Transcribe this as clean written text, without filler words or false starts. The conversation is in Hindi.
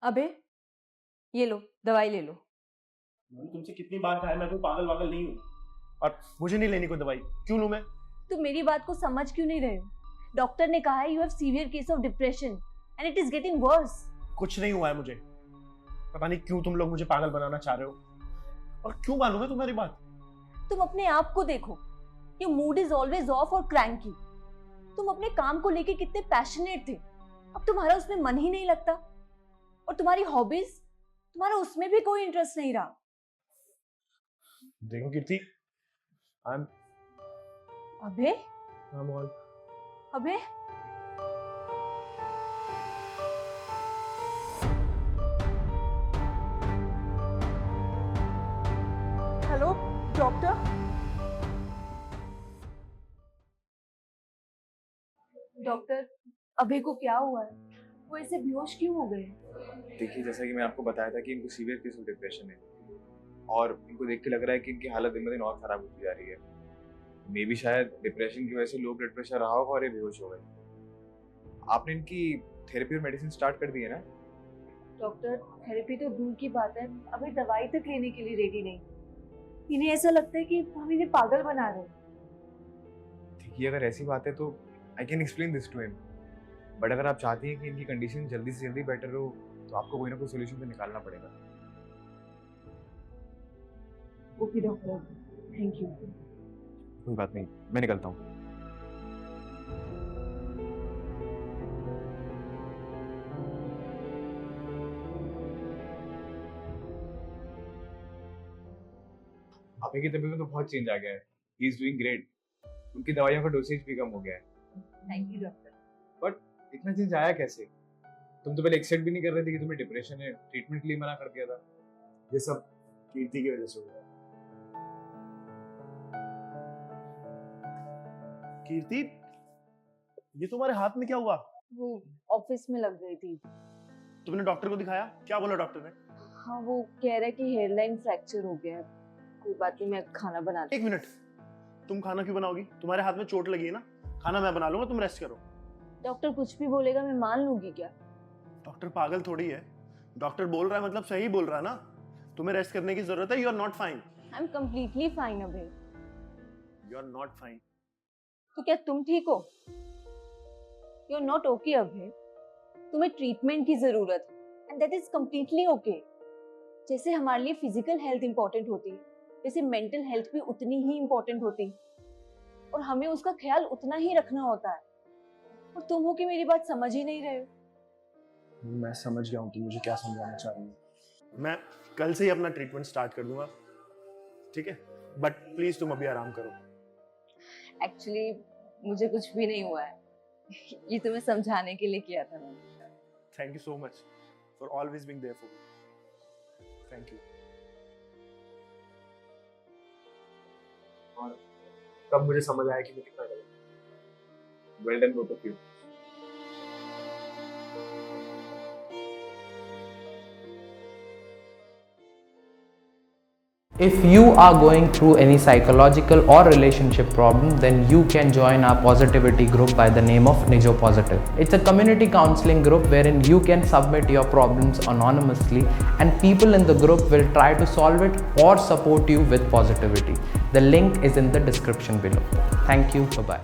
अबे ये लो, दवाई ले लो। मैंने तुमसे कितनी बार कहा है, मैं कोई पागल वागल नहीं हूँ और मुझे नहीं लेनी कोई दवाई। क्यों लूं मैं? तुम मेरी बात को समझ क्यों नहीं रहे हो? डॉक्टर ने कहा है you have severe case of depression and it is getting worse. कुछ नहीं हुआ है मुझे। पता नहीं क्यों तुम लोग मुझे पागल बनाना चाह रहे हो और क्यों मानूंगा तुम्हारी बात? तुम अपने आप को देखो, your mood is always of और क्रैंकी। तुम अपने काम को लेके कितने पैशनेट थे, अब तुम्हारा उसमें मन ही नहीं लगता। और तुम्हारी हॉबीज, तुम्हारा उसमें भी कोई इंटरेस्ट नहीं रहा। देखो कीर्ति, अबे ऑल अबे हेलो डॉक्टर। डॉक्टर, अभय को क्या हुआ है? वो ऐसे बेहोश क्यों हो गए? देखिए, जैसा कि मैं आपको बताया था कि इनको सीवियर केस ऑफ डिप्रेशन है और इनको देख के लग रहा है कि इनकी हालत दिन ब दिन और खराब होती जा रही है। मे भी शायद डिप्रेशन की वजह से लो ब्लड प्रेशर रहा होगा और ये बेहोश हो गए। आपने इनकी थेरेपी और मेडिसिन स्टार्ट कर दी है ना? डॉक्टर, थेरेपी तो दूर की बात है, अभी दवाई तक लेने के लिए रेडी नहीं। इन्हें ऐसा लगता है कि हम इन्हें पागल बना रहे हैं। देखिए, अगर ऐसी बात है तो I can explain this to him, but अगर आप चाहती हैं कि इनकी कंडीशन जल्दी से जल्दी बेटर हो तो आपको कोई ना कोई सोल्यूशन तो निकालना पड़ेगा। Okay doctor, thank you. कोई बात नहीं, मैं निकलता हूँ। आपकी की तबीयत में तो बहुत चेंज आ गया है। He is doing great. उनकी दवाइयों का डोसेज भी कम हो गया है। Thank you doctor. इतना चेंज आया कैसे? तुम तो पहले एक्सेप्ट भी नहीं कर रहे थे कि तुम्हें डिप्रेशन है, ट्रीटमेंट के लिए मना कर दिया था। ये सब कीर्ति की वजह से हो गया। कीर्ति, ये तुम्हारे हाथ में क्या हुआ? वो ऑफिस में लग गई थी। तुमने डॉक्टर को दिखाया? क्या बोला डॉक्टर ने? हाँ, वो कह रहा है कि हेयरलाइन फ्रैक्चर हो गया है। कोई बात नहीं, मैं खाना बनाती। 1 मिनट, तुम खाना क्यों बनाओगी? तुम्हारे हाथ में चोट लगी है ना। खाना मैं बना लूंगा, तुम रेस्ट करो। डॉक्टर कुछ भी बोलेगा मैं मान लूंगी क्या? डॉक्टर पागल थोड़ी है। डॉक्टर बोल रहा है मतलब सही बोल रहा है ना। तुम्हें रेस्ट करने की जरूरत है। You are not fine. I am completely fine Abhay. You are not fine. तो क्या तुम ठीक हो? You are not okay Abhay. तुम्हें ट्रीटमेंट की जरूरत है and that is completely okay. जैसे हमारे लिए फिजिकल हेल्थ इंपॉर्टेंट होती है, वैसे मेंटल हेल्थ भी उतनी ही इंपॉर्टेंट होती है और हमें उसका ख्याल उतना ही रखना होता है। और तुम हो कि मेरी बात समझ ही नहीं रहे हो। मैं समझ गया हूँ तुम मुझे क्या समझाना चाह रही हो। मैं कल से ही अपना ट्रीटमेंट स्टार्ट कर दूंगा, ठीक है? बट प्लीज तुम अभी आराम करो। एक्चुअली मुझे कुछ भी नहीं हुआ है। ये तुम्हें समझाने के लिए किया था मैंने। Thank you so much for always being there for me. Thank you. और तब मुझे समझ आया कि मैं कितना गलत हूँ। Well done both of you. If you are going through any psychological or relationship problem, then you can join our positivity group by the name of Nijo Positive. It's a community counseling group wherein you can submit your problems anonymously and people in the group will try to solve it or support you with positivity. The link is in the description below. Thank you. Bye-bye.